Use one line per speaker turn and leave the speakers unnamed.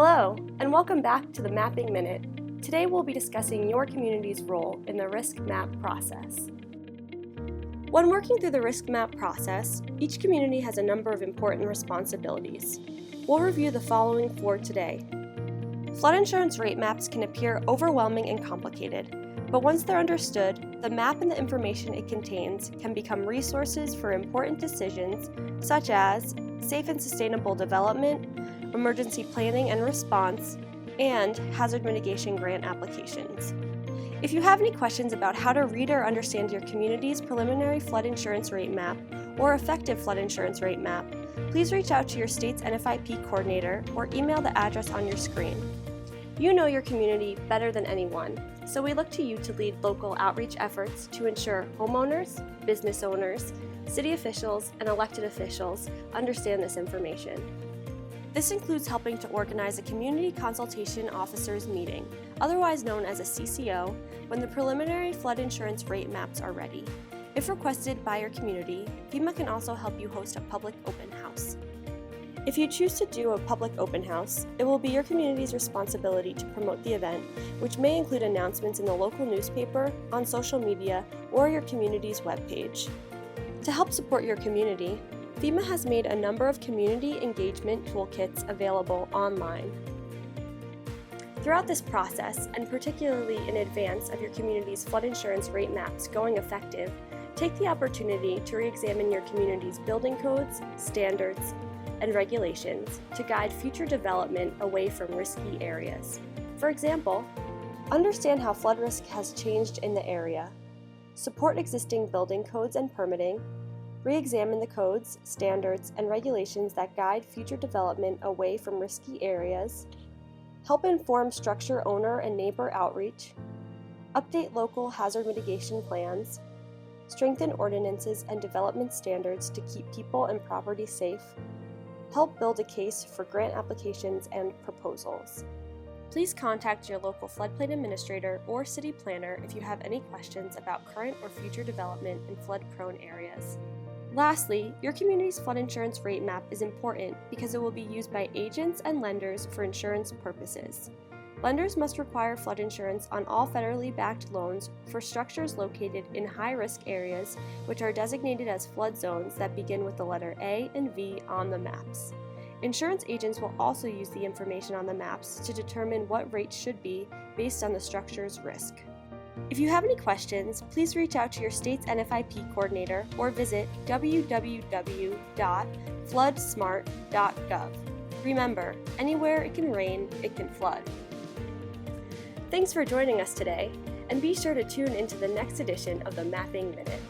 Hello, and welcome back to the Mapping Minute. Today we'll be discussing your community's role in the risk map process. When working through the risk map process, each community has a number of important responsibilities. We'll review the following for today. Flood insurance rate maps can appear overwhelming and complicated, but once they're understood, the map and the information it contains can become resources for important decisions such as safe and sustainable development, emergency planning and response, and hazard mitigation grant applications. If you have any questions about how to read or understand your community's preliminary flood insurance rate map or effective flood insurance rate map, please reach out to your state's NFIP coordinator or email the address on your screen. You know your community better than anyone, so we look to you to lead local outreach efforts to ensure homeowners, business owners, city officials, and elected officials understand this information. This includes helping to organize a Community Consultation Officers Meeting, otherwise known as a CCO, when the preliminary flood insurance rate maps are ready. If requested by your community, FEMA can also help you host a public open house. If you choose to do a public open house, it will be your community's responsibility to promote the event, which may include announcements in the local newspaper, on social media, or your community's webpage. To help support your community, FEMA has made a number of community engagement toolkits available online. Throughout this process, and particularly in advance of your community's flood insurance rate maps going effective, take the opportunity to re-examine your community's building codes, standards, and regulations to guide future development away from risky areas. For example, understand how flood risk has changed in the area, support existing building codes and permitting, re-examine the codes, standards, and regulations that guide future development away from risky areas, help inform structure owner and neighbor outreach, update local hazard mitigation plans, strengthen ordinances and development standards to keep people and property safe, help build a case for grant applications and proposals. Please contact your local floodplain administrator or city planner if you have any questions about current or future development in flood-prone areas. Lastly, your community's flood insurance rate map is important because it will be used by agents and lenders for insurance purposes. Lenders must require flood insurance on all federally backed loans for structures located in high-risk areas which are designated as flood zones that begin with the letter A and V on the maps. Insurance agents will also use the information on the maps to determine what rates should be based on the structure's risk. If you have any questions, please reach out to your state's NFIP coordinator or visit www.floodsmart.gov. Remember, anywhere it can rain, it can flood. Thanks for joining us today, and be sure to tune into the next edition of the Mapping Minute.